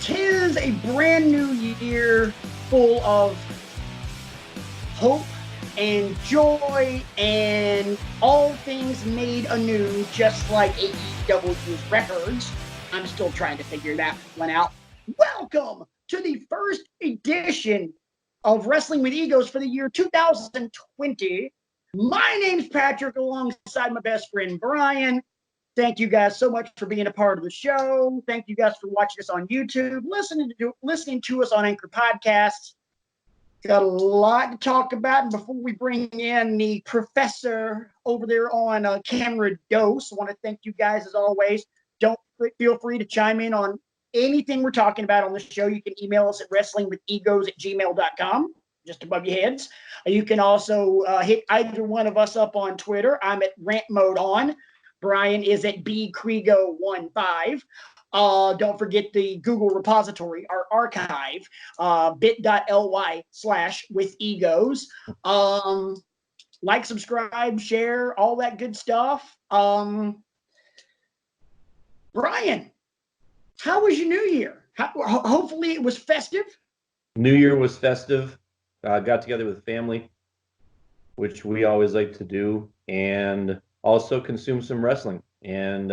'Tis a brand new year full of hope and joy and all things made anew, just like AEW's records. I'm still trying to figure that one out. Welcome to the first edition of Wrestling with Egos for the year 2020. My name's Patrick, alongside my best friend Brian. Thank you guys so much for being a part of the show. Thank you guys for watching us on YouTube, listening to us on Anchor Podcasts. Got a lot to talk about. And before we bring in the professor over there on Camera Dose, I want to thank you guys as always. Don't feel free to chime in on anything we're talking about on the show. You can email us at wrestlingwithegos@gmail.com, just above your heads. You can also hit either one of us up on Twitter. I'm at Rant Mode On. Brian is at bcrego15. Don't forget the Google repository, our archive, bit.ly/withegos. Like, subscribe, share, all that good stuff. Brian, how was your New Year? Hopefully it was festive. New Year was festive. Got together with family, which we always like to do, and also consume some wrestling. And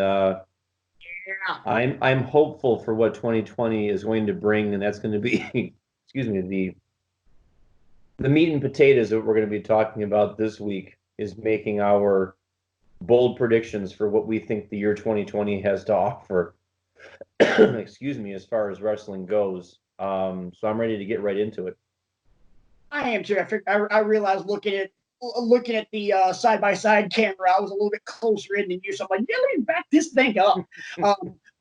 I'm hopeful for what 2020 is going to bring, and that's going to be, excuse me, the meat and potatoes that we're going to be talking about this week is making our bold predictions for what we think the year 2020 has to offer. Excuse me, as far as wrestling goes. So I'm ready to get right into it. I am too. I realized looking at the side-by-side camera, I was a little bit closer in than you, so I'm like, yeah, let me back this thing up.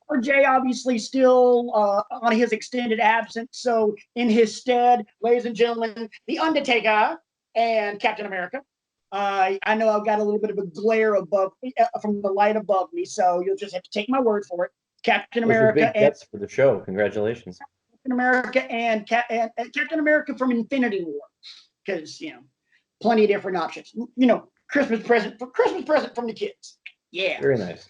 RJ obviously still on his extended absence, so in his stead, ladies and gentlemen, The Undertaker and Captain America. I know I've got a little bit of a glare above from the light above me, so you'll just have to take my word for it. Captain America big gets for the show. Congratulations. Captain America and Captain America from Infinity War, because plenty of different options. Christmas present from the kids. Yeah. Very nice.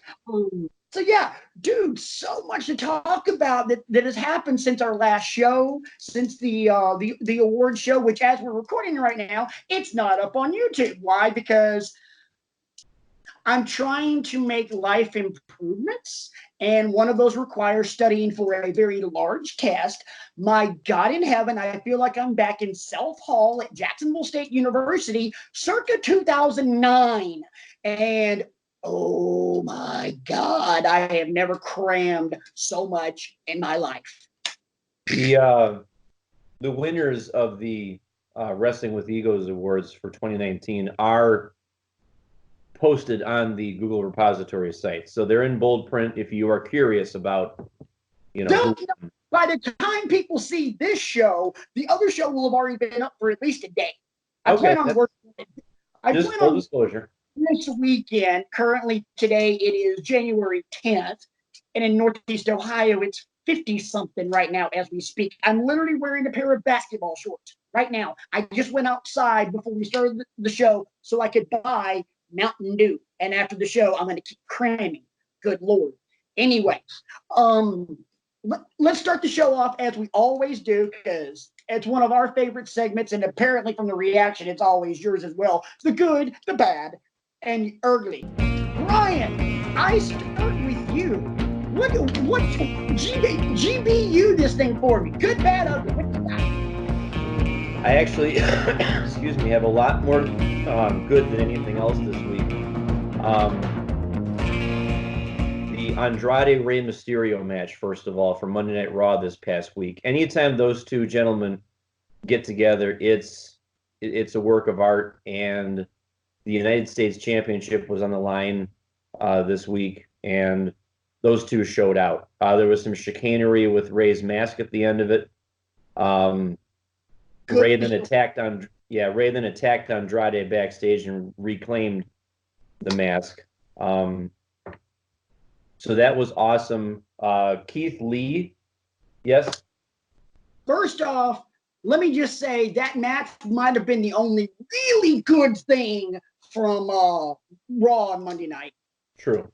So yeah, dude, so much to talk about that has happened since our last show, since the award show, which as we're recording right now, it's not up on YouTube. Why? Because I'm trying to make life improvements, and one of those requires studying for a very large test. My God in heaven, I feel like I'm back in South Hall at Jacksonville State University circa 2009. And oh my God, I have never crammed so much in my life. The winners of the Wrestling with Egos Awards for 2019 are posted on the Google repository site, so they're in bold print if you are curious about by the time people see this show, the other show will have already been up for at least a day. I plan on working full disclosure this weekend. Currently today it is January 10th, and in Northeast Ohio it's 50 something right now as we speak. I'm literally wearing a pair of basketball shorts right now. I just went outside before we started the show so I could buy Mountain Dew, and after the show I'm going to keep cramming. Good Lord. Anyway, let's start the show off as we always do, because it's one of our favorite segments, and apparently from the reaction it's always yours as well. The good, the bad, and ugly. Brian, I start with you. What GBU this thing for me? Good, bad, ugly. What you got? I actually, excuse me, have a lot more good than anything else this week. The Andrade Rey Mysterio match, first of all, for Monday Night Raw this past week. Anytime those two gentlemen get together, it's a work of art, and the United States Championship was on the line this week, and those two showed out. There was some chicanery with Rey's mask at the end of it. Rey then attacked Andrade backstage and reclaimed the mask. So that was awesome. Keith Lee, yes? First off, let me just say that match might have been the only really good thing from Raw on Monday night. True.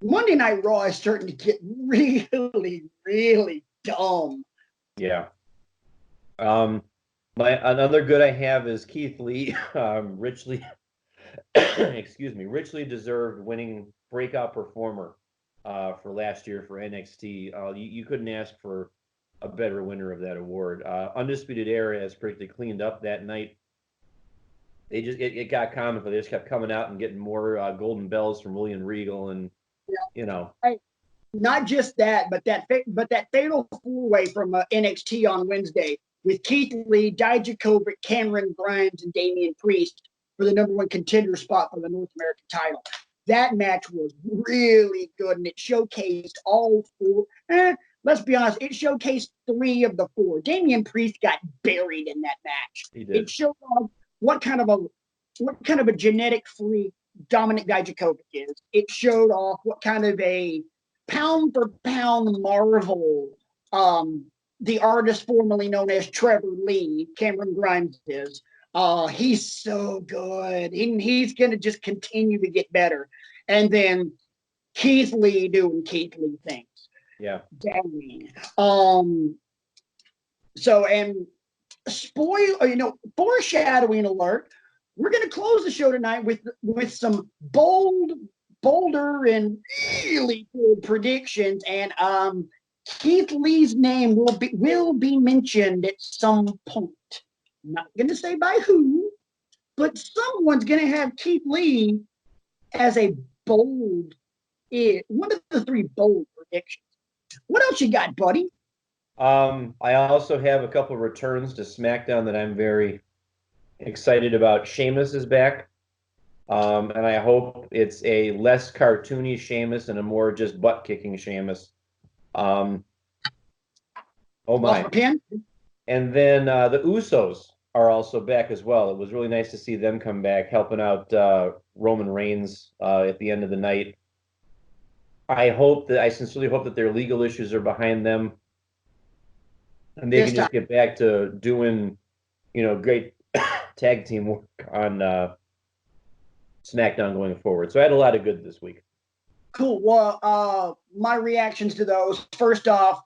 Monday Night Raw is starting to get really, really dumb. Yeah. Another good I have is Keith Lee, richly, excuse me, richly deserved winning breakout performer for last year for NXT. You couldn't ask for a better winner of that award. Undisputed Era has pretty cleaned up that night. They just it got comical. They just kept coming out and getting more golden bells from William Regal, and you know. Not just that, but that fatal four-way from NXT on Wednesday with Keith Lee, Dijakovic, Cameron Grimes, and Damian Priest for the #1 contender spot for the North American title. That match was really good, and it showcased all four. Let's be honest, it showcased 3 of the 4. Damian Priest got buried in that match. He did. It showed off what kind of a genetic freak Dominik Dijakovic is. It showed off what kind of a pound for pound marvel the artist formerly known as Trevor Lee, Cameron Grimes, is. He's so good. He's going to just continue to get better. And then Keith Lee doing Keith Lee things. Yeah. Dang. So, and foreshadowing alert, we're going to close the show tonight with some bolder and really good predictions. And Keith Lee's name will be mentioned at some point. I'm not going to say by who, but someone's going to have Keith Lee as a one of the 3 bold predictions. What else you got, buddy? I also have a couple of returns to SmackDown that I'm very excited about. Sheamus is back. And I hope it's a less cartoony Sheamus and a more just butt-kicking Sheamus. Oh my. And then the Usos are also back as well. It was really nice to see them come back, helping out Roman Reigns at the end of the night. I sincerely hope that their legal issues are behind them, and they can just get back to doing, great tag team work on SmackDown going forward. So I had a lot of good this week. Cool. Well, my reactions to those. First off,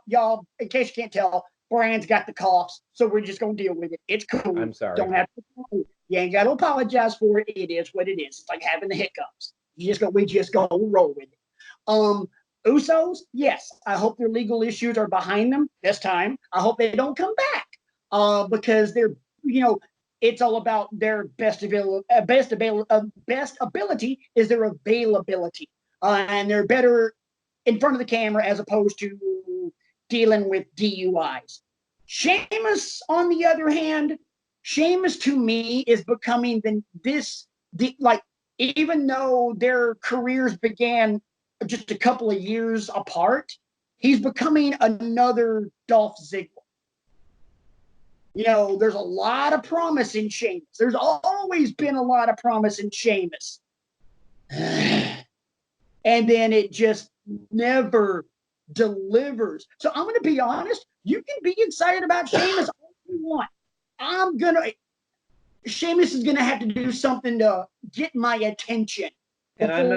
y'all, in case you can't tell, Brian's got the coughs, so we're just gonna deal with it. It's cool. I'm sorry. Don't have to. You ain't got to apologize for it. It is what it is. It's like having the hiccups. We just gonna roll with it. Usos, yes. I hope their legal issues are behind them this time. I hope they don't come back. Because they're, it's all about their best ability is their availability. And they're better in front of the camera as opposed to dealing with DUIs. Sheamus, on the other hand, to me is becoming even though their careers began just a couple of years apart, he's becoming another Dolph Ziggler. There's a lot of promise in Sheamus. There's always been a lot of promise in Sheamus. And then it just never delivers. So I'm going to be honest. You can be excited about Sheamus all you want. Sheamus is going to have to do something to get my attention. And I'm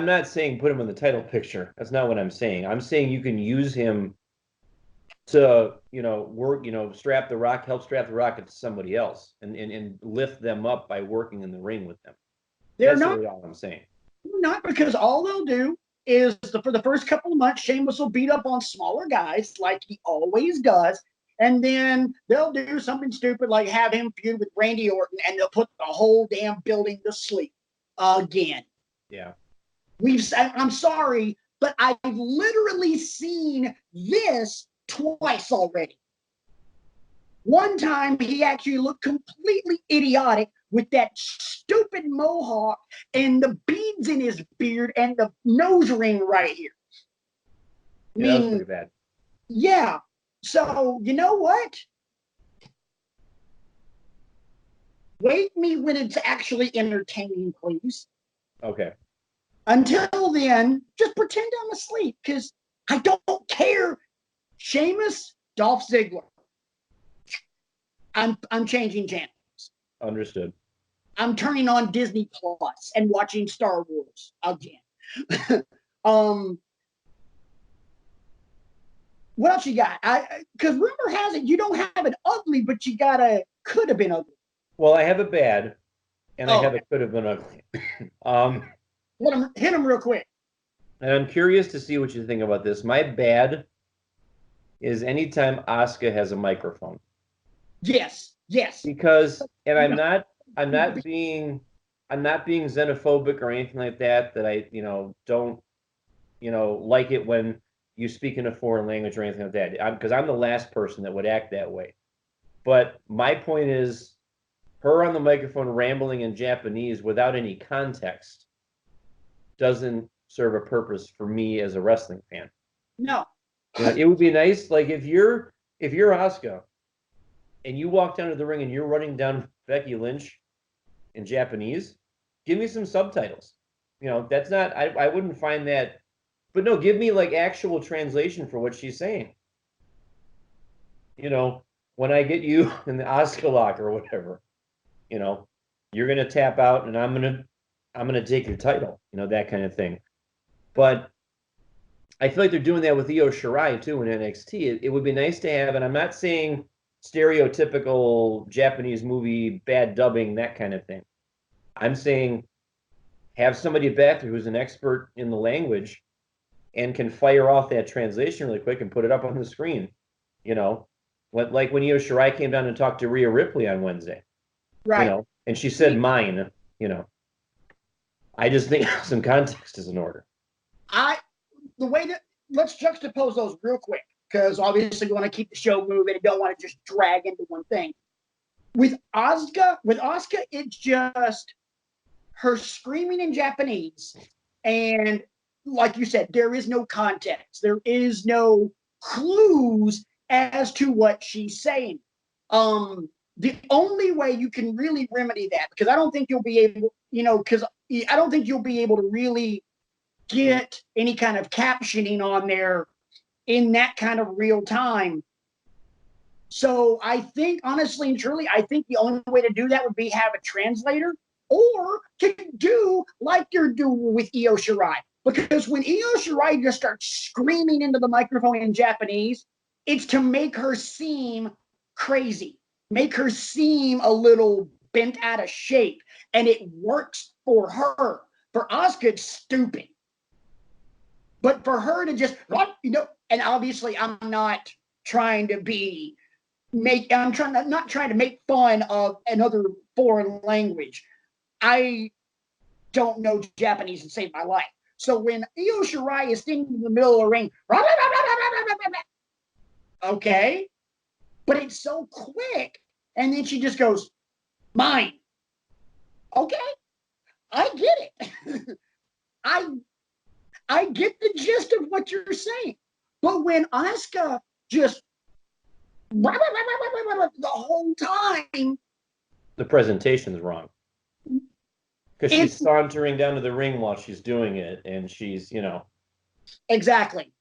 not saying put him in the title picture. That's not what I'm saying. I'm saying you can use him to, work, help strap the rocket to somebody else and lift them up by working in the ring with them. That's really all I'm saying. Not, because all they'll do is for the first couple of months, Sheamus will beat up on smaller guys like he always does. And then they'll do something stupid like have him feud with Randy Orton, and they'll put the whole damn building to sleep again. Yeah. I'm sorry, but I've literally seen this twice already. One time he actually looked completely idiotic with that stupid mohawk and the beads in his beard and the nose ring right here. Yeah, that was pretty bad. Yeah. So, you know what? Wake me when it's actually entertaining, please. Okay. Until then, just pretend I'm asleep, because I don't care. Sheamus, Dolph Ziggler. I'm changing channels. Understood. I'm turning on Disney Plus and watching Star Wars again. What else you got? Because rumor has it you don't have an ugly, but you got a could have been ugly. Well, I have a bad, and I Oh, have okay. a could have been ugly. um, Hit him real quick. and I'm curious to see what you think about this. My bad is anytime Asuka has a microphone. Yes, yes. Because, and You I'm know, not, I'm not being, I'm not being xenophobic or anything like that, that I, don't, like it when you speak in a foreign language or anything like that. Because I'm the last person that would act that way. But my point is, her on the microphone rambling in Japanese without any context doesn't serve a purpose for me as a wrestling fan. no. It would be nice, like if you're Asuka and you walk down to the ring and you're running down Becky Lynch in Japanese, give me some subtitles. That's not, I wouldn't find that, but no, give me like actual translation for what she's saying. When I get you in the Asuka lock or whatever, you know, you're gonna tap out and I'm gonna take your title, that kind of thing. But I feel like they're doing that with Io Shirai too in NXT. It would be nice to have, and I'm not saying stereotypical Japanese movie bad dubbing, that kind of thing. I'm saying have somebody back there who's an expert in the language and can fire off that translation really quick and put it up on the screen. You know, like when Io Shirai came down and talked to Rhea Ripley on Wednesday. Right. And she said mine. I just think some context is in order. The way that let's juxtapose those real quick because obviously we want to keep the show moving and don't want to just drag into one thing. With Asuka, it's just her screaming in Japanese, and like you said, there is no context. There is no clues as to what she's saying. The only way you can really remedy that, because I don't think you'll be able, because I don't think you'll be able to really get any kind of captioning on there in that kind of real time. So I think, honestly and truly, I think the only way to do that would be have a translator or to do like you're doing with Io Shirai. Because when Io Shirai just starts screaming into the microphone in Japanese, it's to make her seem crazy, make her seem a little bent out of shape. And it works for her. For Asuka, it's stupid. But for her to just, and obviously I'm not trying to be not trying to make fun of another foreign language. I don't know Japanese to save my life. So when Io Shirai is singing in the middle of the ring, okay, but it's so quick, and then she just goes, mine. Okay, I get it. I get the gist of what you're saying. But when Asuka just the whole time, the presentation's wrong. Because she's sauntering down to the ring while she's doing it, and she's, Exactly.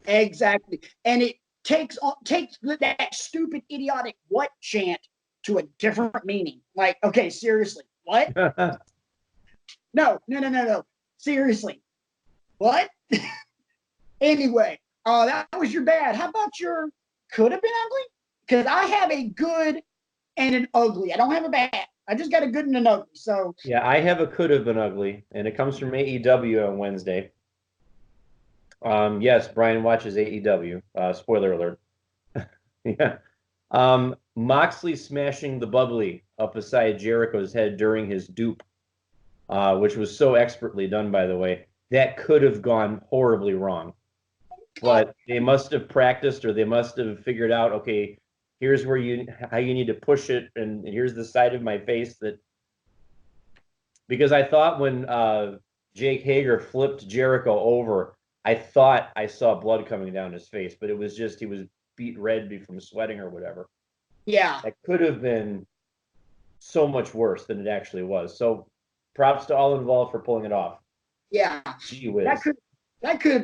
And it takes that stupid, idiotic what chant to a different meaning. Like, okay, seriously, what? No. Seriously, what? Anyway, that was your bad. How about your could have been ugly? Because I have a good and an ugly. I don't have a bad. I just got a good and an ugly. So yeah, I have a could have been ugly, and it comes from AEW on Wednesday. Yes, Brian watches AEW. Spoiler alert. Yeah. Moxley smashing the bubbly up beside Jericho's head during his dupe, which was so expertly done, by the way. That could have gone horribly wrong. But they must have practiced, or they must have figured out, okay, here's how you need to push it, and here's the side of my face that. Because I thought when Jake Hager flipped Jericho over, I thought I saw blood coming down his face, but it was just he was beat red from sweating or whatever. Yeah. That could have been so much worse than it actually was. So props to all involved for pulling it off. Yeah. Gee whiz. That could have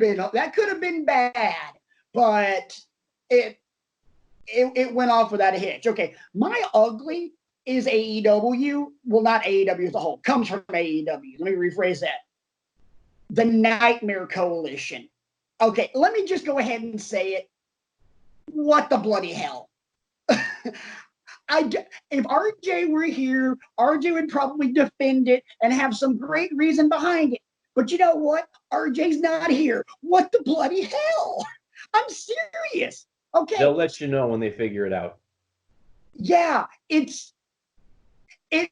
been bad, but it went off without a hitch. Okay. My ugly is AEW. Well, not AEW as a whole. Comes from AEW. Let me rephrase that. The Nightmare Coalition. Okay, let me just go ahead and say it. what the bloody hell? If RJ were here, RJ would probably defend it and have some great reason behind it. But you know what? RJ's not here. What the bloody hell? I'm serious. Okay. They'll let you know when they figure it out. Yeah, it's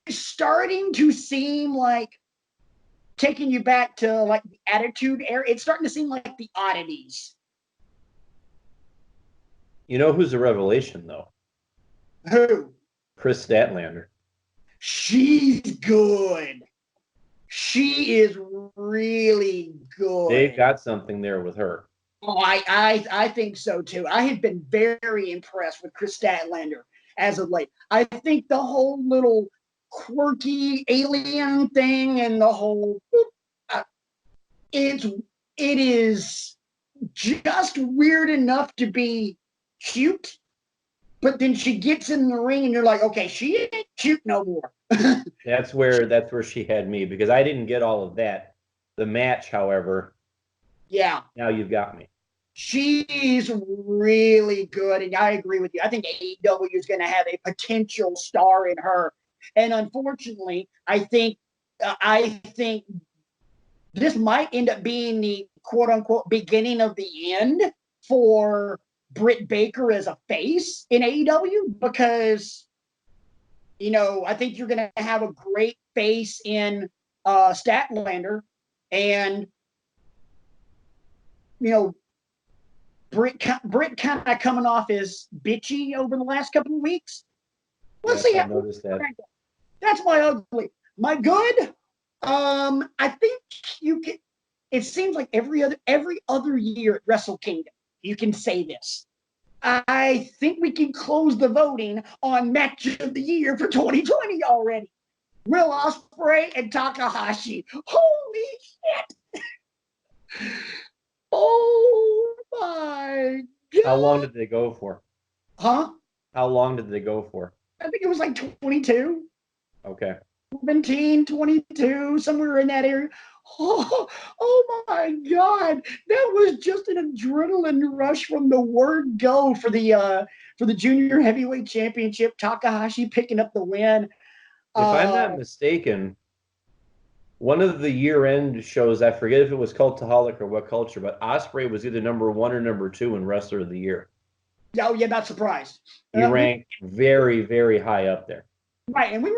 starting to seem like, taking you back to like the Attitude Era, it's starting to seem like the Oddities. You know who's a revelation, though? Who? Chris Statlander. She's good. She is really good. They've got something there with her. Oh, I think so too. I have been very impressed with Chris Statlander as of late. I think the whole little quirky alien thing and the whole it is just weird enough to be cute, but then she gets in the ring and you're like, okay, she ain't cute no more. That's where she had me, because I didn't get all of that. The match, however, Yeah, now you've got me. she's really good, and I agree with you. I think AEW is going to have a potential star in her, and unfortunately, I think this might end up being the quote unquote beginning of the end for Britt Baker as a face in AEW, because, you know, I think you're going to have a great face in Statlander, and, you know, Britt kind of coming off as bitchy over the last couple of weeks. Let's see. I noticed that. That's my ugly. My good. I think you can. It seems like every other year at Wrestle Kingdom, you can say this. I think we can close the voting on Match of the Year for 2020 already. Will Ospreay and Takahashi. Holy shit! Oh my god! How long did they go for? Huh? How long did they go for? I think it was like 22. Okay. 17, 22, somewhere in that area. Oh my God. That was just an adrenaline rush from the word go for the junior heavyweight championship. Takahashi picking up the win. If I'm not mistaken, one of the year-end shows, I forget if it was Cultaholic or What Culture, but Ospreay was either number 1 or number 2 in Wrestler of the Year. Oh yeah, not surprised. He ranked very, very high up there. Right, and we've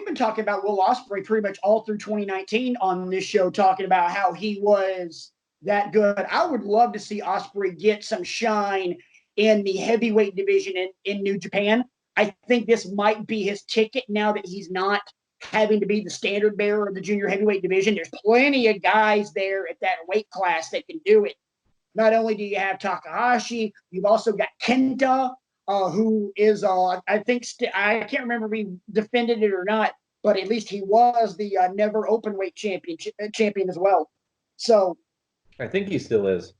been talking about Will Ospreay pretty much all through 2019 on this show, talking about how he was that good. I would love to see Ospreay get some shine in the heavyweight division in New Japan. I think this might be his ticket now that he's not having to be the standard bearer of the junior heavyweight division. There's plenty of guys there at that weight class that can do it. Not only do you have Takahashi, you've also got Kenta, who is, I think, I can't remember if he defended it or not, but at least he was the never openweight champion as well. So I think he still is.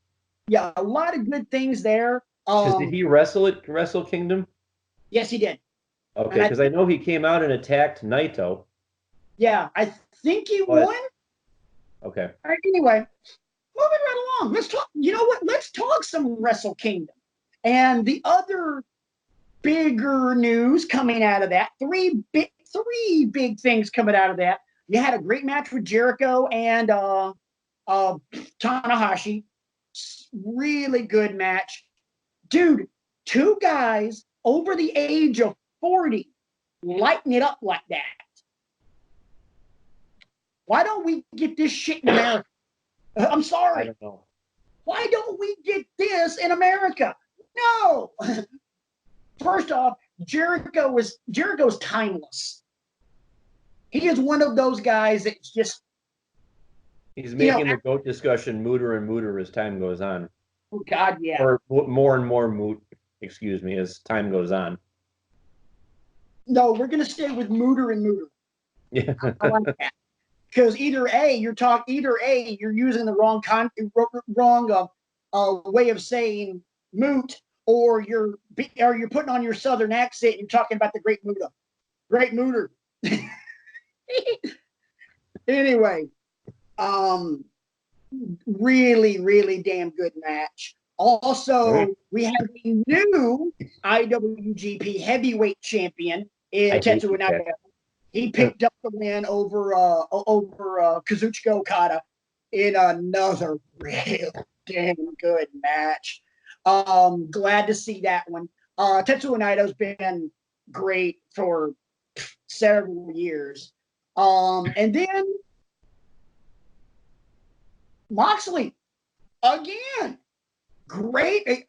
Yeah, a lot of good things there. Did he wrestle at Wrestle Kingdom? Yes, he did. Okay, because I know he came out and attacked Naito. Yeah, I think he won. Okay. All right, anyway, moving right along. Let's talk. You know what? Let's talk some Wrestle Kingdom. And the other bigger news coming out of that, three big things coming out of that. You had a great match with Jericho and Tanahashi. Really good match. Dude, two guys over the age of 40 lighting it up like that. Why don't we get this shit in America? I'm sorry. I don't know. Why don't we get this in America? No. First off, Jericho's timeless. He is one of those guys that's just. He's making the GOAT discussion mooter and mooter as time goes on. Oh God, yeah. Or more and more moot, as time goes on. No, we're gonna stay with mooter and mooter. Yeah. I like that. Because either you're using the wrong way of saying moot, or you're putting on your southern accent and you're talking about the great mooter. Anyway, really, really damn good match. Also, we have a new IWGP Heavyweight Champion in I hate Tetsuya that. Naito. He picked up the win over Kazuchika Okada in another real damn good match. Glad to see that one. Tetsuya Naito's been great for several years. And then Moxley, again, great,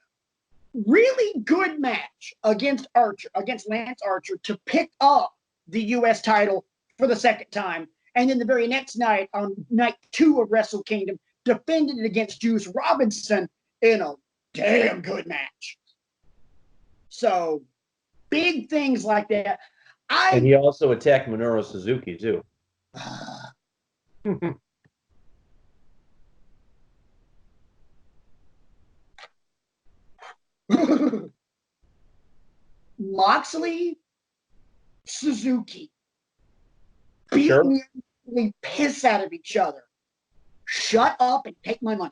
really good match against Lance Archer to pick up the U.S. title for the second time. And then the very next night, on night 2 of Wrestle Kingdom, defended it against Juice Robinson in a damn good match. So, big things like that. And he also attacked Minoru Suzuki, too. Moxley, Suzuki, beating the piss out of each other. Shut up and take my money.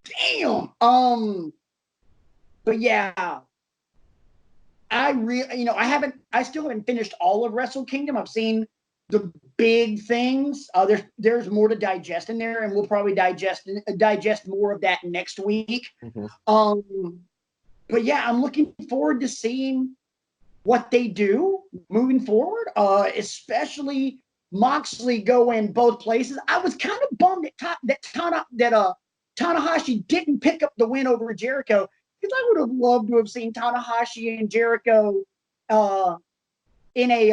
Damn. But yeah, I still haven't finished all of Wrestle Kingdom. I've seen the big things. There's more to digest in there, and we'll probably digest more of that next week. Mm-hmm. But yeah, I'm looking forward to seeing what they do moving forward, especially Moxley going both places. I was kind of bummed that Tanahashi didn't pick up the win over Jericho, because I would have loved to have seen Tanahashi and Jericho in a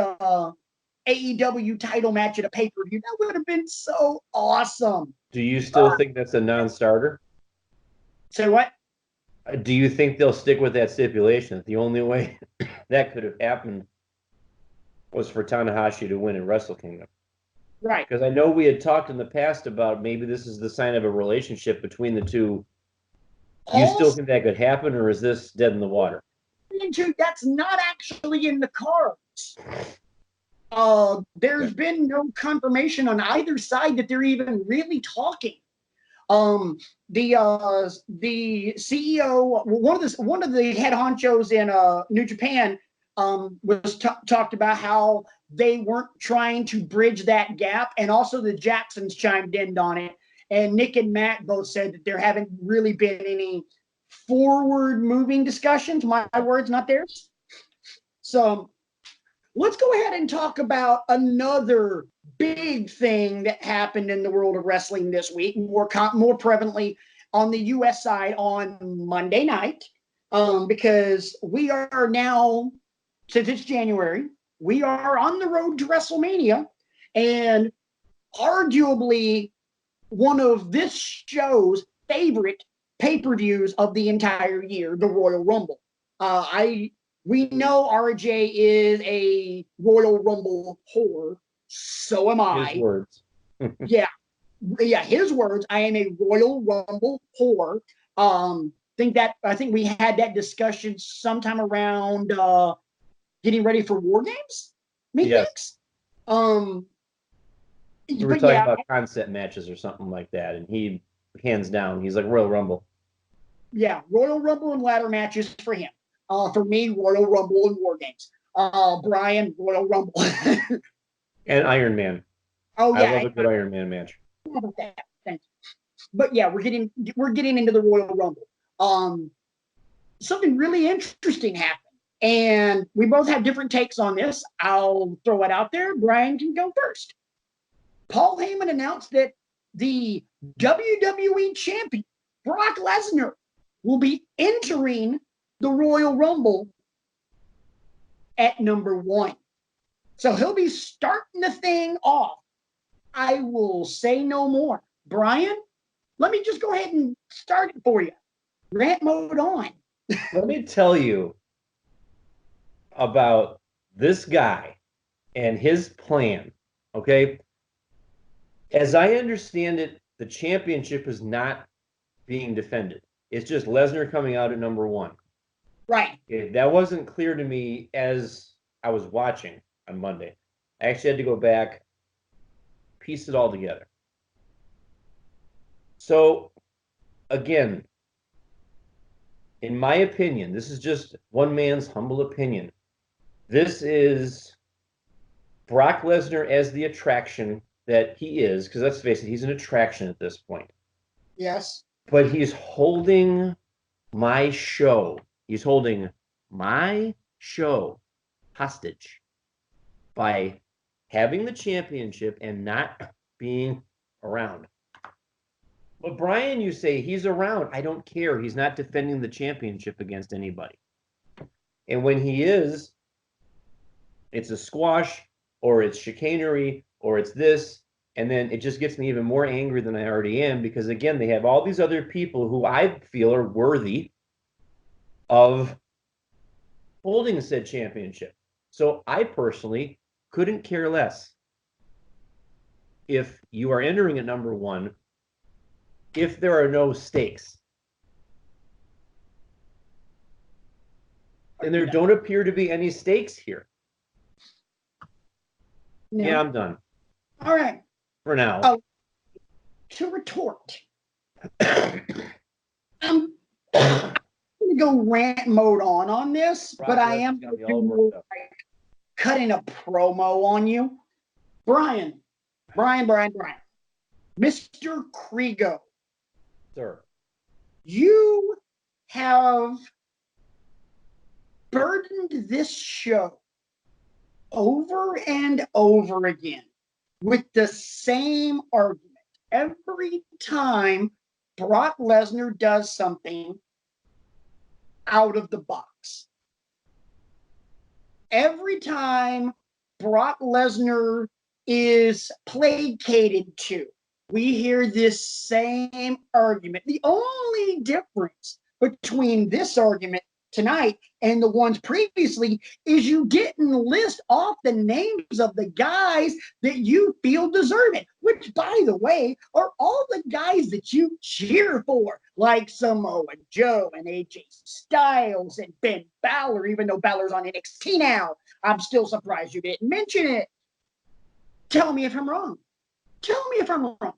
AEW title match at a pay-per-view. That would have been so awesome. Do you still think that's a non-starter? Say what? Do you think they'll stick with that stipulation? The only way that could have happened was for Tanahashi to win in Wrestle Kingdom. Right. Because I know we had talked in the past about maybe this is the sign of a relationship between the two. Do you still think that could happen, or is this dead in the water? That's not actually in the cards. There's been no confirmation on either side that they're even really talking. The CEO, one of the head honchos in New Japan, was talked about how they weren't trying to bridge that gap, and also the Jacksons chimed in on it. And Nick and Matt both said that there haven't really been any forward-moving discussions. My words, not theirs. So let's go ahead and talk about another big thing that happened in the world of wrestling this week, more prevalently on the U.S. side on Monday night, because we are now, since it's January, we are on the road to WrestleMania, and arguably one of this show's favorite pay-per-views of the entire year, the Royal Rumble. We know RJ is a Royal Rumble whore. So am I. His words. Yeah, his words. I am a Royal Rumble whore. I think we had that discussion sometime around getting ready for War Games. Yes. We were talking about concept matches or something like that, and he, hands down, he's like Royal Rumble. Yeah, Royal Rumble and ladder matches for him. For me, Royal Rumble and War Games. Brian, Royal Rumble. And Iron Man. Oh yeah, I love a good Iron Man match. How about that? Thanks. But yeah, we're getting into the Royal Rumble. Something really interesting happened, and we both have different takes on this. I'll throw it out there. Brian can go first. Paul Heyman announced that the WWE champion, Brock Lesnar, will be entering the Royal Rumble at number 1. So he'll be starting the thing off. I will say no more. Brian, let me just go ahead and start it for you. Rant mode on. Let me tell you about this guy and his plan, okay? As I understand it, the championship is not being defended. It's just Lesnar coming out at number 1. Right. That wasn't clear to me as I was watching on Monday. I actually had to go back, piece it all together. So again, in my opinion, this is just one man's humble opinion. This is Brock Lesnar as the attraction that he is, because let's face it, he's an attraction at this point. Yes. But he's holding my show. He's holding my show hostage by having the championship and not being around. But Brian, you say he's around. I don't care. He's not defending the championship against anybody. And when he is, it's a squash or it's chicanery or it's this. And then it just gets me even more angry than I already am because, again, they have all these other people who I feel are worthy of holding said championship. So I personally couldn't care less if you are entering at number one if there are no stakes. And there don't appear to be any stakes here. No. Yeah, I'm done. All right. For now. Oh, to retort, I'm going to go rant mode on this, Brock but I Lesnar's am gonna be going all to worked up. cutting a promo on you. Brian. Mr. Kriego, Sir. you have burdened this show over and over again with the same argument. Every time Brock Lesnar does something out of the box. Every time Brock Lesnar is placated to, we hear this same argument. The only difference between this argument tonight and the ones previously is you didn't list off the names of the guys that you feel deserve it, which, by the way, are all the guys that you cheer for, like Samoa Joe and AJ Styles and Ben Balor, even though Balor's on NXT now. I'm still surprised you didn't mention it. Tell me if I'm wrong. Tell me if I'm wrong.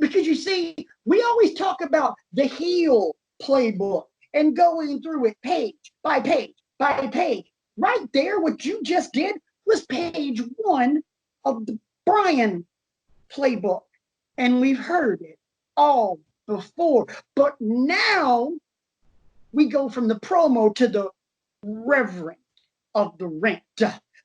Because you see, we always talk about the heel playbook and going through it page by page by page. Right there, what you just did was page one of the Brian playbook. And we've heard it all before. But now we go from the promo to the reverend of the rent.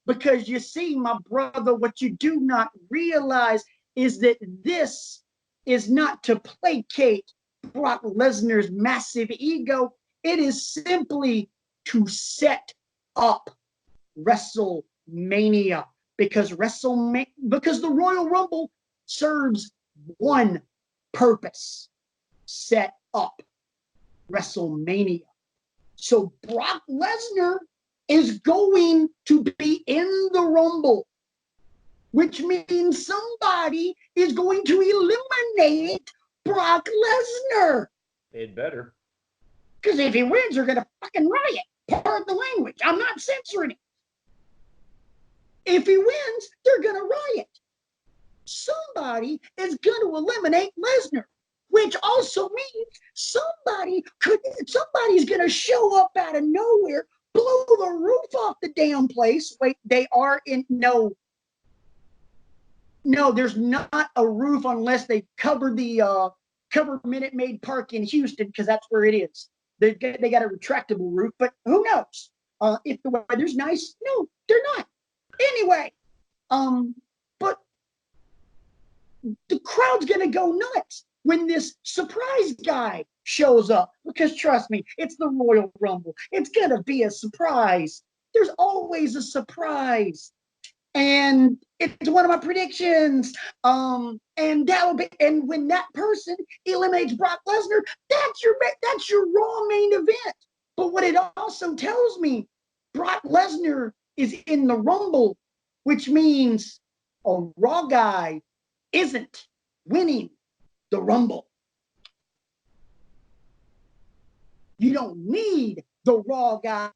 Because you see, my brother, what you do not realize is that this is not to placate Brock Lesnar's massive ego. It is simply to set up WrestleMania because the Royal Rumble serves one purpose: set up WrestleMania. So Brock Lesnar is going to be in the Rumble, which means somebody is going to eliminate Brock Lesnar. They'd better. Because if he wins, they're going to fucking riot. Pardon the language. I'm not censoring it. If he wins, they're going to riot. Somebody is going to eliminate Lesnar, which also means somebody's going to show up out of nowhere, blow the roof off the damn place. Wait, they are in no, there's not a roof unless they cover the Minute Maid Park in Houston, because that's where it is. They got a retractable roof, but who knows? If the weather's nice, no, they're not. Anyway, but the crowd's gonna go nuts when this surprise guy shows up, because trust me, it's the Royal Rumble. It's gonna be a surprise. There's always a surprise. And it's one of my predictions. And when that person eliminates Brock Lesnar, that's your Raw main event. But what it also tells me, Brock Lesnar is in the Rumble, which means a Raw guy isn't winning the Rumble. You don't need the Raw guy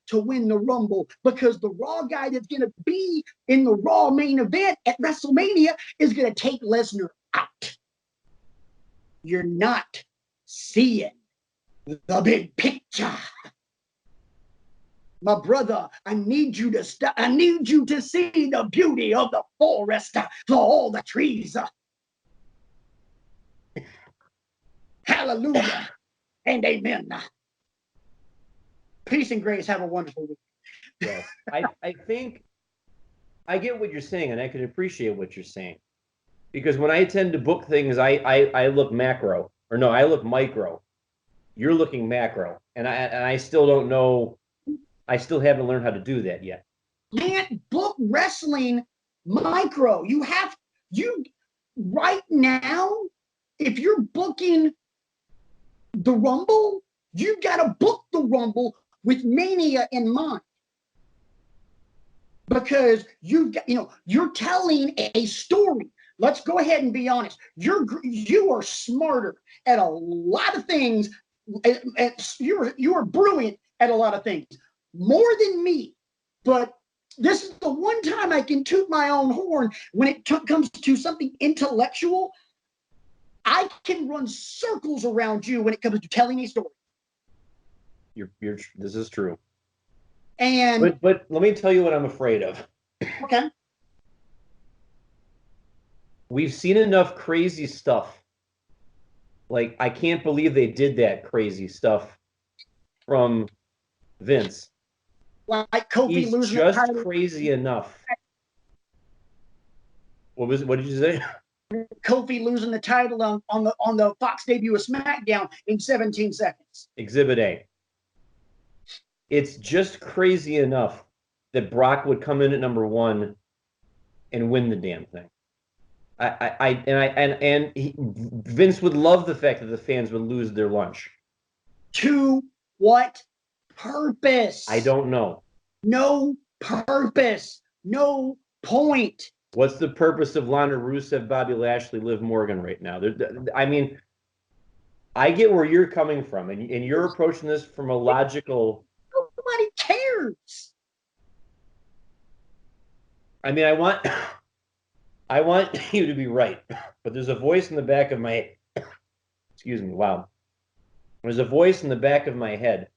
to win the Rumble, because the Raw guy that's going to be in the Raw main event at WrestleMania is going to take Lesnar out. You're not seeing the big picture. My brother, I need you to stop. I need you to see the beauty of the forest for all the trees. Hallelujah and amen. Peace and grace. Have a wonderful week. Yes. I think I get what you're saying, and I can appreciate what you're saying. Because when I tend to book things, I look macro. Or no, I look micro. You're looking macro. And I still don't know. I still haven't learned how to do that yet. Can't book wrestling micro. You right now, if you're booking the Rumble, you got to book the Rumble with Mania in mind. Because you're telling a story. Let's go ahead and be honest. You are smarter at a lot of things. You are brilliant at a lot of things, more than me. But this is the one time I can toot my own horn when it comes to something intellectual. I can run circles around you when it comes to telling a story. This is true. And but let me tell you what I'm afraid of. Okay. We've seen enough crazy stuff. Like, I can't believe they did that crazy stuff from Vince. Like Kofi He's losing just the title. crazy enough. What did you say? Kofi losing the title on the Fox debut of SmackDown in 17 seconds. Exhibit A. It's just crazy enough that Brock would come in at number 1 and win the damn thing. Vince would love the fact that the fans would lose their lunch. To what purpose? I don't know. No purpose. No point. What's the purpose of Lana Rusev, Bobby Lashley, Liv Morgan right now? I mean, I get where you're coming from, and you're approaching this from a logical. Nobody cares. I mean, I want you to be right, but there's a voice in the back of my. Excuse me. Wow. There's a voice in the back of my head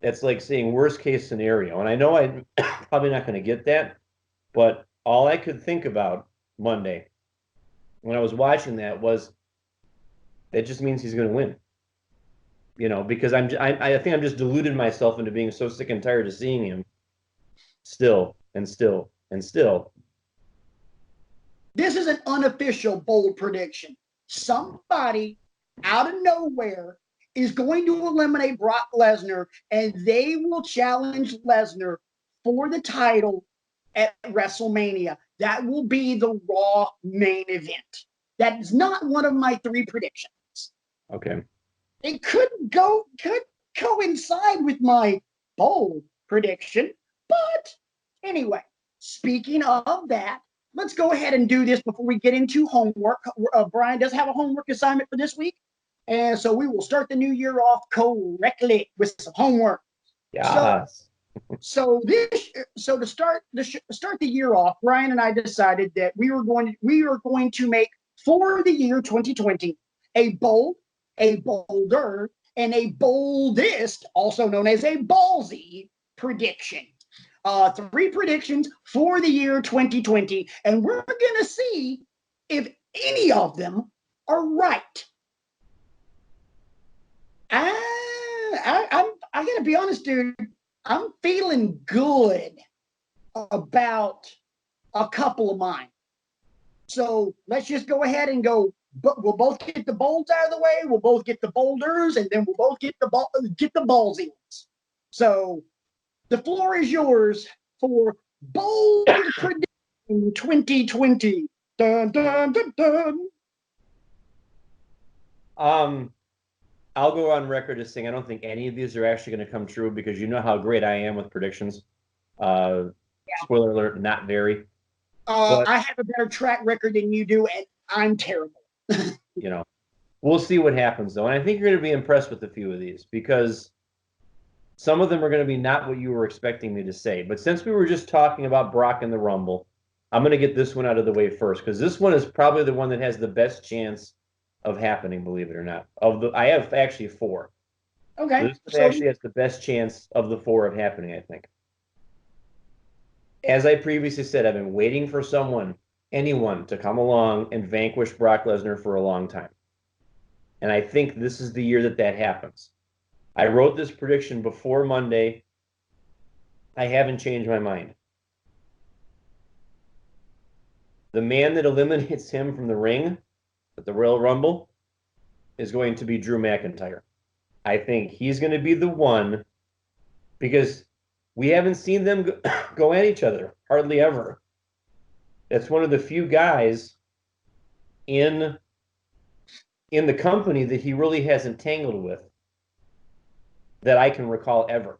that's like saying worst case scenario, and I know I'm probably not going to get that, but all I could think about Monday when I was watching that was that just means he's going to win. Because I think I'm just deluded myself into being so sick and tired of seeing him still and still and still. This is an unofficial bold prediction. Somebody out of nowhere is going to eliminate Brock Lesnar, and they will challenge Lesnar for the title at WrestleMania. That will be the Raw main event. That is not one of my 3 predictions. Okay. It could coincide with my bold prediction. But anyway, speaking of that, let's go ahead and do this before we get into homework. Brian does have a homework assignment for this week. And so we will start the new year off correctly with some homework. Yes. So to start the year off, Brian and I decided that we are going to make for the year 2020 a bold, a bolder, and a boldest, also known as a ballsy prediction. 3 predictions for the year 2020, and we're going to see if any of them are right. I got to be honest, dude. I'm feeling good about a couple of mine. So let's just go ahead and go. But we'll both get the bolds out of the way. We'll both get the boulders, and then we'll both get the ballsy ones. So the floor is yours for bold prediction 2020. Dun, dun, dun, dun. I'll go on record as saying I don't think any of these are actually going to come true because you know how great I am with predictions. Yeah. Spoiler alert, not very. I have a better track record than you do, and I'm terrible. We'll see what happens, though. And I think you're going to be impressed with a few of these because some of them are going to be not what you were expecting me to say. But since we were just talking about Brock and the Rumble, I'm going to get this one out of the way first because this one is probably the one that has the best chance of happening, believe it or not. I have actually four. Okay. This one actually has the best chance of the four of happening, I think. As I previously said, I've been waiting for anyone, to come along and vanquish Brock Lesnar for a long time. And I think this is the year that happens. I wrote this prediction before Monday. I haven't changed my mind. The man that eliminates him from the ring at the Royal Rumble is going to be Drew McIntyre. I think he's going to be the one because we haven't seen them go at each other hardly ever. That's one of the few guys in the company that he really hasn't tangled with that I can recall ever.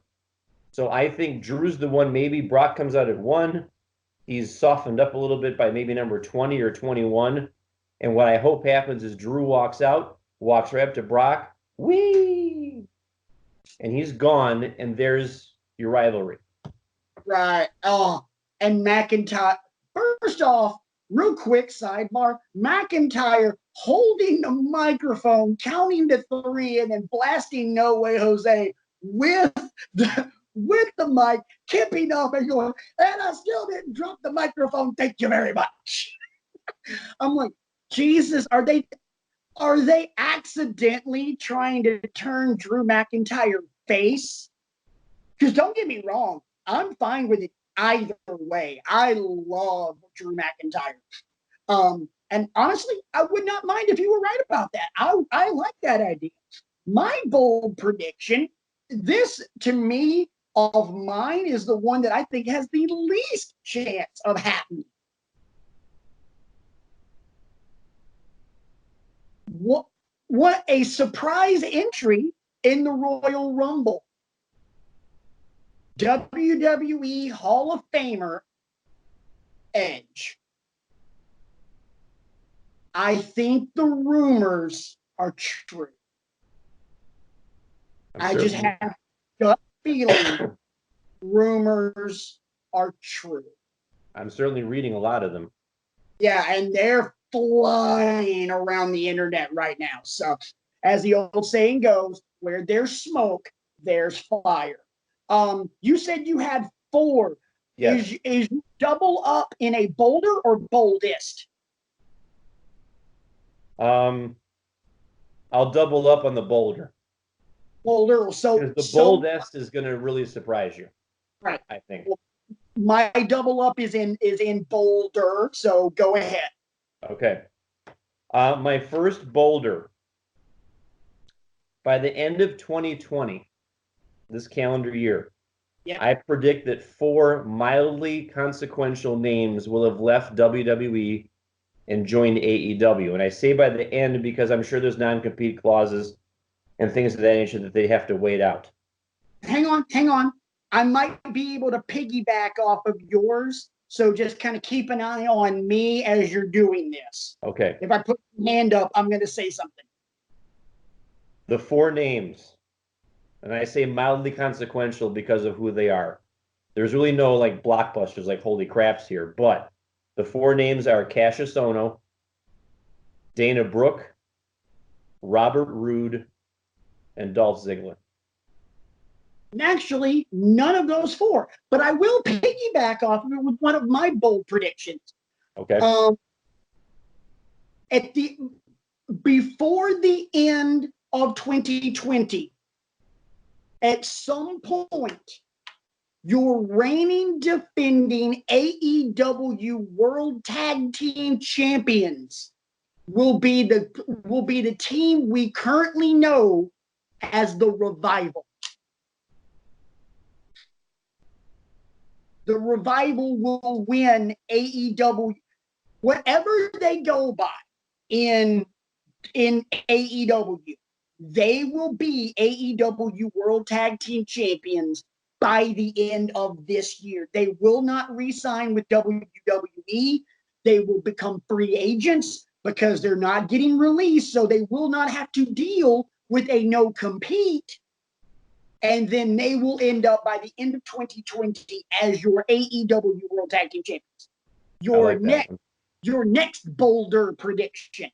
So I think Drew's the one. Maybe Brock comes out at 1. He's softened up a little bit by maybe number 20 or 21. And what I hope happens is Drew walks right up to Brock, whee! And he's gone, and there's your rivalry. Right. Oh, and McIntyre. First off, real quick sidebar, McIntyre holding the microphone, counting to 3, and then blasting No Way Jose with the mic, kipping up and going, and I still didn't drop the microphone. Thank you very much. I'm like, Jesus, are they accidentally trying to turn Drew McIntyre face? Because don't get me wrong, I'm fine with it either way. I love Drew McIntyre. And honestly, I would not mind if you were right about that. I like that idea. My bold prediction, this to me of mine is the one that I think has the least chance of happening. What a surprise entry in the Royal Rumble. WWE Hall of Famer Edge. I think the rumors are true. I just have a gut feeling rumors are true. I'm certainly reading a lot of them. Yeah, and they're flying around the internet right now. So, as the old saying goes, where there's smoke, there's fire. You said you had 4. Yes. Is double up in a bolder or boldest? I'll double up on the bolder. Bolder. So because the boldest is going to really surprise you. Right. I think. Well, my double up is in bolder. So go ahead. Okay. My first bolder. By the end of 2020, this calendar year, I predict that 4 mildly consequential names will have left WWE and joined AEW. And I say by the end because I'm sure there's non-compete clauses and things of that nature that they have to wait out. Hang on. I might be able to piggyback off of yours. So just kind of keep an eye on me as you're doing this. Okay. If I put my hand up, I'm going to say something. The 4 names, and I say mildly consequential because of who they are. There's really no like blockbusters like holy craps here, but the 4 names are Cassius Ohno, Dana Brooke, Robert Roode, and Dolph Ziggler. Actually, none of those 4, but I will piggyback off of it with one of my bold predictions. Okay. Before the end of 2020, at some point, your reigning defending AEW World Tag Team Champions will be the team we currently know as the Revival. The Revival will win AEW, whatever they go by in AEW. They will be AEW World Tag Team Champions by the end of this year. They will not re-sign with WWE. They will become free agents because they're not getting released, so they will not have to deal with a no-compete. And then they will end up by the end of 2020 as your AEW World Tag Team Champions. I Your like that next, your next bolder prediction.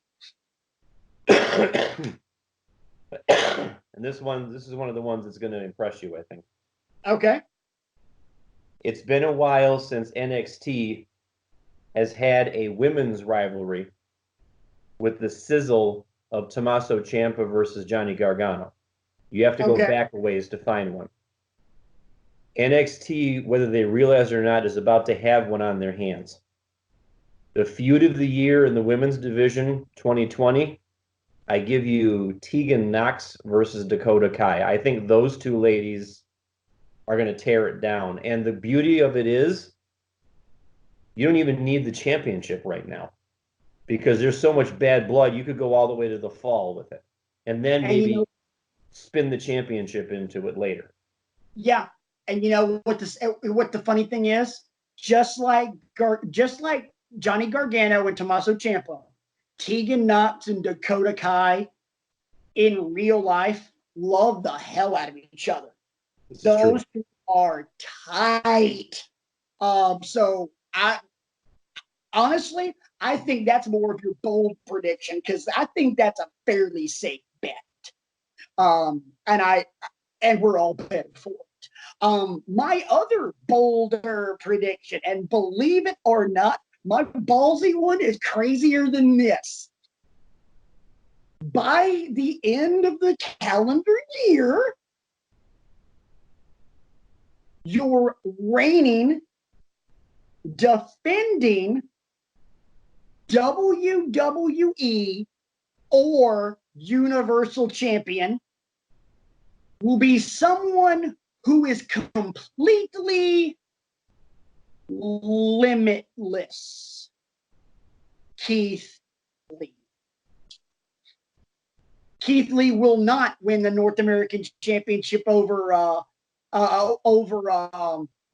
one. And this is one of the ones that's going to impress you, I think. Okay. It's been a while since NXT has had a women's rivalry with the sizzle of Tommaso Ciampa versus Johnny Gargano. You have to go back a ways to find one. NXT, whether they realize it or not, is about to have one on their hands. The feud of the year in the women's division 2020, I give you Tegan Nox versus Dakota Kai. I think those two ladies are going to tear it down. And the beauty of it is you don't even need the championship right now because there's so much bad blood. You could go all the way to the fall with it and then maybe spin the championship into it later. Yeah. And you know what the funny thing is? Just like Johnny Gargano and Tommaso Ciampa, Tegan Nox and Dakota Kai in real life love the hell out of each other. Those two are tight. So I think that's more of your bold prediction because I think that's a fairly safe bet. And we're all betting for it. My other bolder prediction, and believe it or not, my ballsy one is crazier than this. By the end of the calendar year, your reigning, defending WWE or Universal Champion will be someone who is completely limitless. Keith Lee. Keith Lee will not win the North American Championship over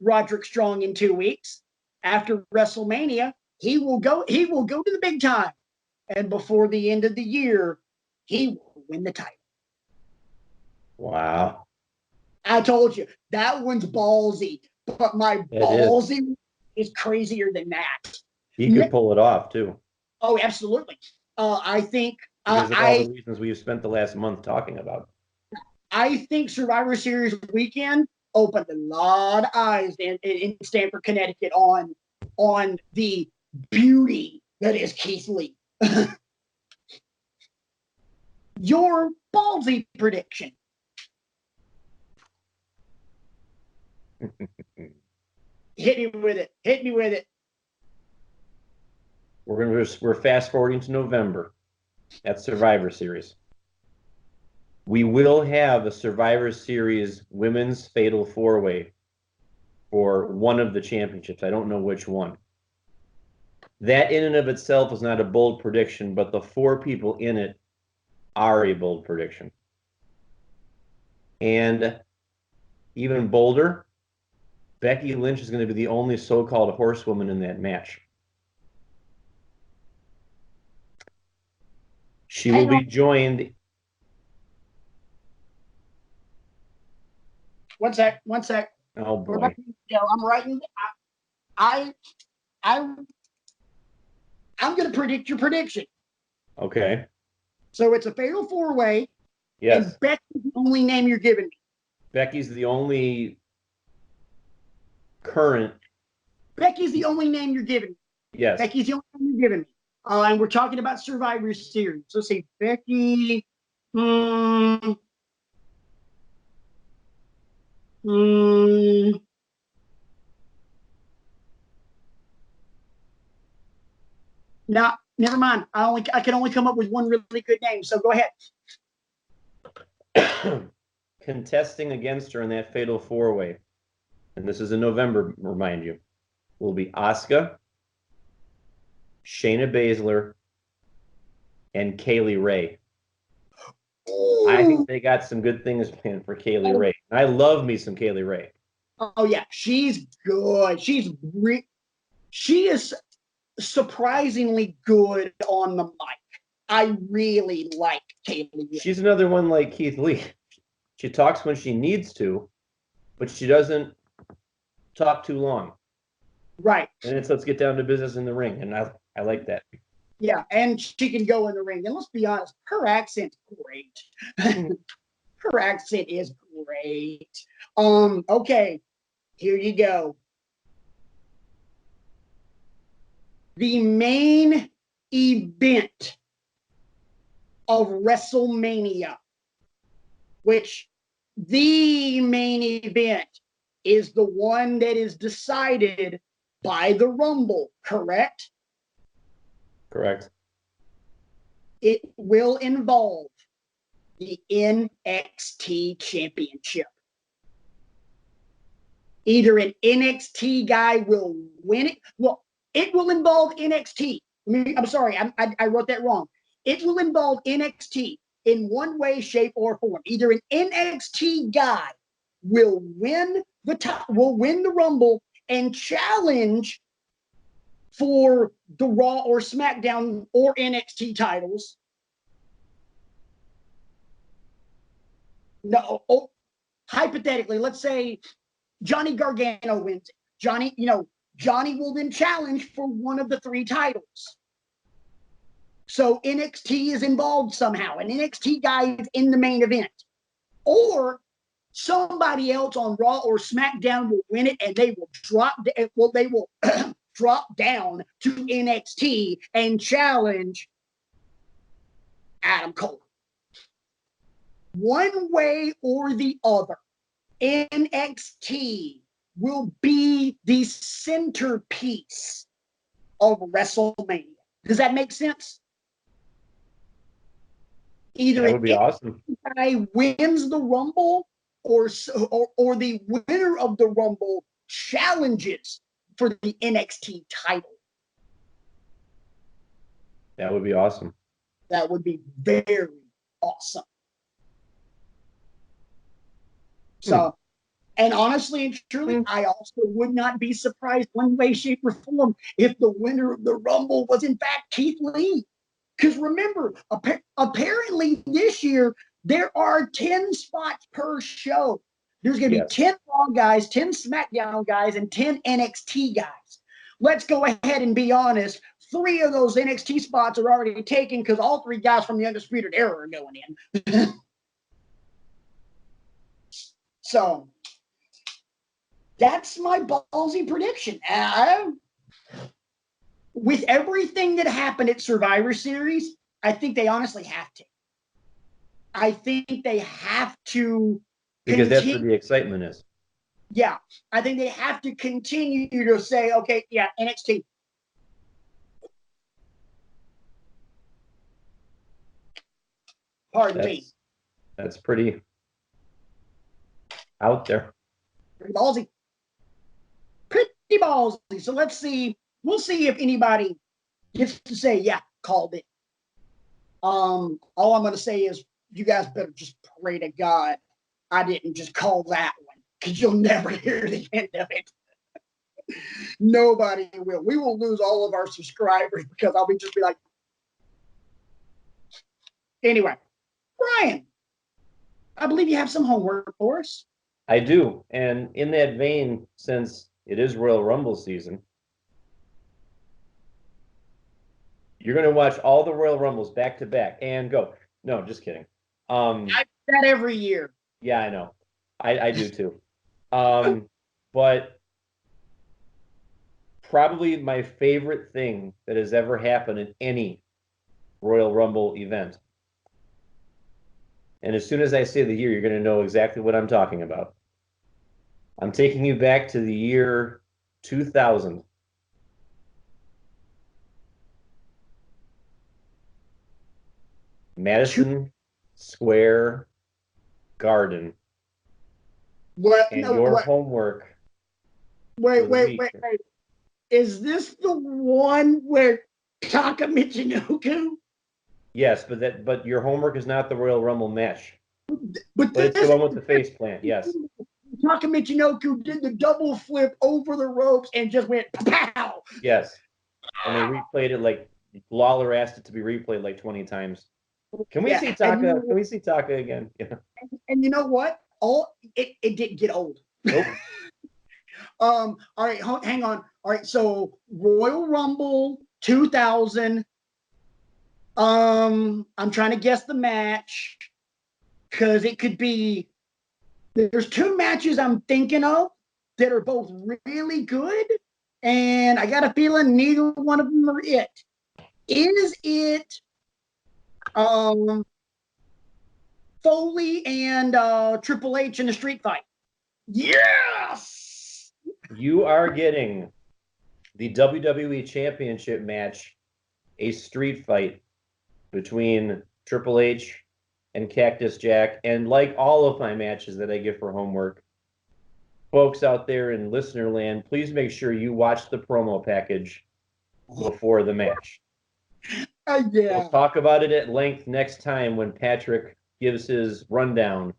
Roderick Strong in 2 weeks. After WrestleMania, he will go to the big time. And before the end of the year, he will win the title. Wow. I told you, that one's ballsy, but my ballsy is crazier than that. He could pull it off, too. Oh, absolutely. I think... Because of all the reasons we've spent the last month talking about. I think Survivor Series weekend opened a lot of eyes in Stamford, Connecticut on the beauty that is Keith Lee. Your ballsy prediction. Hit me with it. We're fast forwarding to November. That's Survivor Series. We will have a Survivor Series women's fatal four-way for one of the championships. I don't know which one. That in and of itself is not a bold prediction, but the four people in it are a bold prediction. And even bolder, Becky Lynch is going to be the only so-called horsewoman in that match. She will be joined. One sec. Oh boy. I'm writing. I'm going to predict your prediction. Okay. So it's a fatal four-way. Yes. And Becky's the only name you're giving me. Becky's the only current. Becky's the only name you're giving me. Yes. Becky's the only name you're giving me. And we're talking about Survivor Series. So say Becky. Not. Never mind. I can only come up with one really good name. So go ahead. Contesting against her in that fatal four-way, and this is in November, remind you, will be Asuka, Shayna Baszler, and Kaylee Ray. Ooh. I think they got some good things planned for Kaylee Ray. I love me some Kaylee Ray. Oh yeah, she's good. She is surprisingly good on the mic. I really like Kaylee Ray. She's another one like Keith Lee. She talks when she needs to, but she doesn't talk too long. Right. And it's let's get down to business in the ring, and I like that. Yeah, and she can go in the ring. And let's be honest, her accent's great. Her accent is great. Okay, here you go. The main event of WrestleMania, which the main event is the one that is decided by the Rumble, correct? Correct. It will involve the NXT Championship. Either an NXT guy will win it. Well, it will involve NXT. I'm sorry, I wrote that wrong. It will involve NXT in one way, shape, or form. Either an NXT guy will win the Rumble and challenge for the Raw or SmackDown or NXT titles. No, hypothetically, let's say Johnny Gargano wins it. Johnny will then challenge for one of the 3 titles. So NXT is involved somehow. An NXT guy is in the main event. Or somebody else on Raw or SmackDown will win it and they will drop drop down to NXT and challenge Adam Cole. One way or the other, NXT will be the centerpiece of WrestleMania. Does that make sense? Either that would be awesome. Guy wins the Rumble, or the winner of the Rumble challenges for the NXT title. That would be awesome. That would be very awesome. So, and honestly and truly, I also would not be surprised one way, shape, or form if the winner of the Rumble was in fact Keith Lee. Because remember, apparently this year, there are 10 spots per show. There's going to be 10 Raw guys, 10 SmackDown guys, and 10 NXT guys. Let's go ahead and be honest. 3 of those NXT spots are already taken because all 3 guys from the Undisputed Era are going in. So that's my ballsy prediction. With everything that happened at Survivor Series, I think they honestly have to. I think they have to. Because that's where the excitement is. Yeah. I think they have to continue to say, okay, yeah, NXT. Pardon me. That's pretty out there. Pretty ballsy. Pretty ballsy. So let's see. We'll see if anybody gets to say, yeah, called it. All I'm going to say is you guys better just pray to God I didn't just call that one, because you'll never hear the end of it. Nobody will. We will lose all of our subscribers because I'll be like, anyway, Brian, I believe you have some homework for us. I do. And in that vein, since it is Royal Rumble season, you're going to watch all the Royal Rumbles back to back and go. No, just kidding. I do that every year. Yeah, I know. I do too. But probably my favorite thing that has ever happened in any Royal Rumble event. And as soon as I say the year, you're going to know exactly what I'm talking about. I'm taking you back to the year 2000. Madison Square Garden. What? And your homework. Wait. Is this the one where Taka Michinoku? Yes, but your homework is not the Royal Rumble match. But it's the one with the face plant, yes. Taka Michinoku did the double flip over the ropes and just went pow. Yes. And they replayed it like Lawler asked it to be replayed like 20 times. Can we see Taka? Can we see Taka again? Yeah. And you know what? It didn't get old. Nope. All right, hang on. All right, so Royal Rumble 2000. I'm trying to guess the match because it could be. There's two matches I'm thinking of that are both really good, and I got a feeling neither one of them are it. Is it Foley and Triple H in a street fight? Yes! You are getting the WWE Championship match, a street fight between Triple H and Cactus Jack. And like all of my matches that I get for homework, folks out there in listener land, please make sure you watch the promo package before the match. Yeah. We'll talk about it at length next time when Patrick gives his rundown.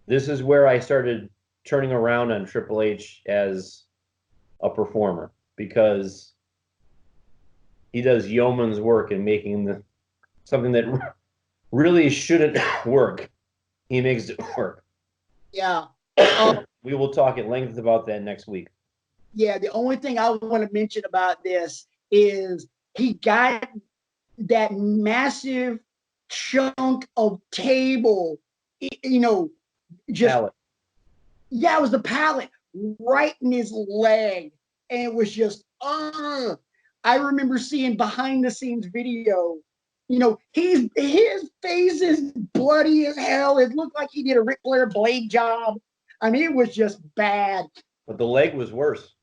This is where I started turning around on Triple H as a performer, because he does yeoman's work in making something that really shouldn't work. He makes it work. Yeah. We will talk at length about that next week. Yeah, the only thing I want to mention about this is he got that massive chunk of table, just Palette. Yeah, it was the pallet right in his leg, and it was just I remember seeing behind the scenes video. His face is bloody as hell. It looked like he did a Ric Flair blade job. I mean, it was just bad. But the leg was worse.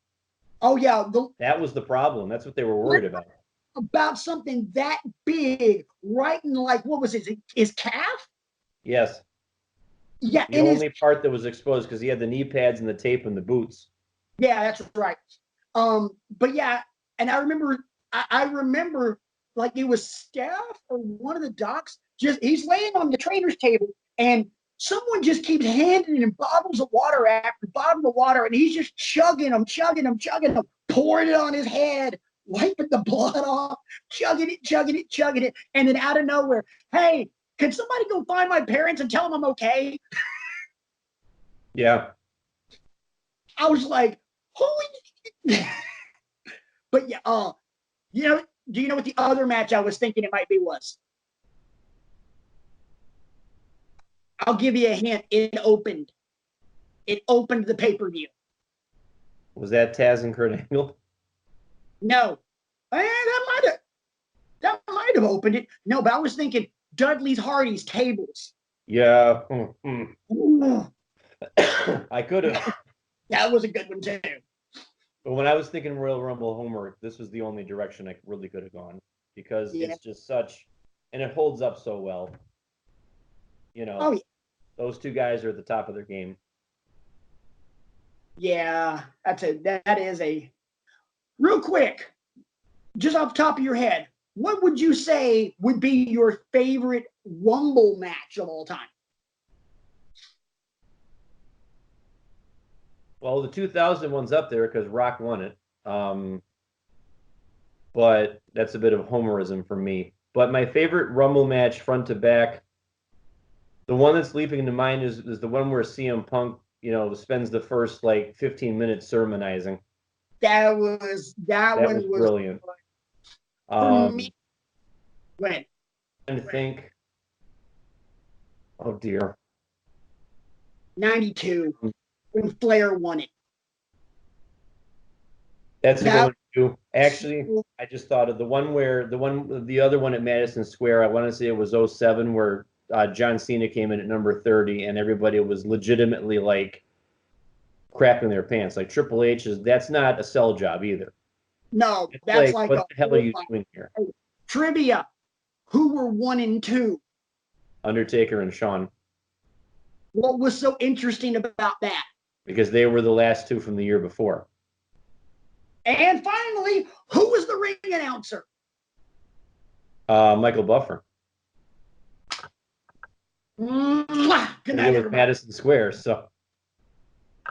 Oh yeah, that was the problem. That's what they were worried about something that big, right in, like, what was his calf? Yes. Yeah, the only part that was exposed, because he had the knee pads and the tape and the boots. Yeah, that's right. But yeah, and I remember like it was Steph or one of the docs. He's laying on the trainer's table, and someone just keeps handing him bottles of water after bottle of water, and he's just chugging them, pouring it on his head, wiping the blood off, chugging it, and then out of nowhere, hey, can somebody go find my parents and tell them I'm okay? Yeah. I was like, holy. But yeah, do you know what the other match I was thinking it might be was? I'll give you a hint. It opened the pay-per-view. Was that Taz and Kurt Angle? No. That might have opened it. No, but I was thinking Dudley's Hardy's tables. Yeah. I could have. That was a good one too. But when I was thinking Royal Rumble homework, this was the only direction I really could have gone, because it's just such, and it holds up so well. Those two guys are at the top of their game. Yeah, that is a real quick, just off the top of your head, what would you say would be your favorite Rumble match of all time? Well, the 2000 one's up there because Rock won it. But that's a bit of homerism for me. But my favorite Rumble match, front to back, the one that's leaping into mind is the one where CM Punk, spends the first 15 minutes sermonizing. That one was brilliant. For me, when? I think, oh dear, 92 when Flair won it. That's a good one too. Actually, I just thought of the other one at Madison Square. I want to say it was 07, where John Cena came in at number 30, and everybody was legitimately crapping their pants. Like Triple H that's not a sell job either. No, that's what the hell are you doing here? Trivia: who were 1 and 2? Undertaker and Shawn. What was so interesting about that? Because they were the last two from the year before. And finally, who was the ring announcer? Michael Buffer. Good night, everybody. Madison Square, so.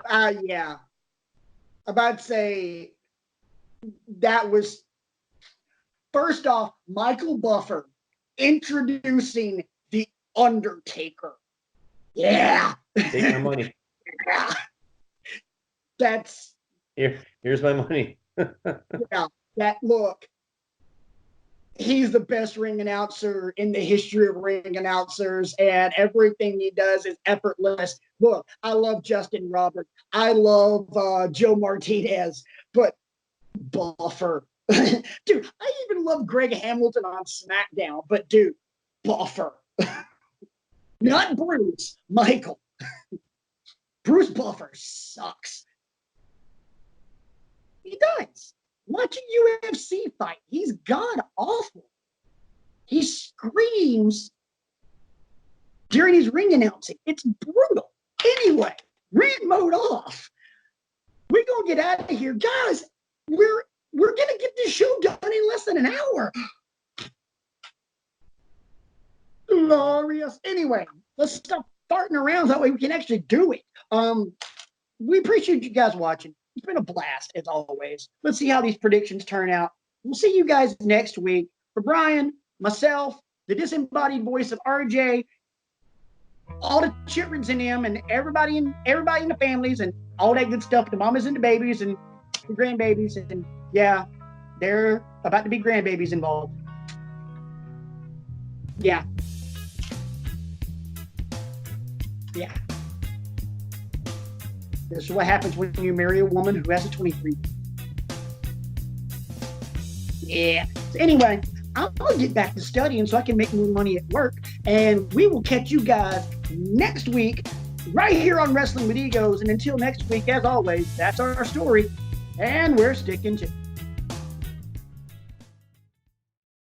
Yeah. About to say, that was, first off, Michael Buffer introducing The Undertaker. Yeah. Take my money. Yeah. That's Here's my money. Yeah, that look. He's the best ring announcer in the history of ring announcers, and everything he does is effortless. Look, I love Justin Roberts. I love Joe Martinez, but Buffer. Dude, I even love Greg Hamilton on SmackDown, but dude, Buffer. Not Bruce, Michael. Bruce Buffer sucks. He does. Watching UFC fight, he's god awful. He screams during his ring announcing. It's brutal. Anyway, rant mode off. We're gonna get out of here, guys. We're gonna get this show done in less than an hour. Glorious. Anyway, let's stop farting around. That way we can actually do it. We appreciate you guys watching. It's been a blast, as always. Let's see how these predictions turn out. We'll see you guys next week. For Brian, myself, the disembodied voice of RJ, all the children's in him, and everybody in the families, and all that good stuff, the mamas and the babies and the grandbabies, and yeah, they're about to be grandbabies involved. Yeah. Yeah. This is what happens when you marry a woman who has a 23. Yeah. So anyway, I'm going to get back to studying so I can make more money at work. And we will catch you guys next week right here on Wrestling with Egos. And until next week, as always, that's our story. And we're sticking to it.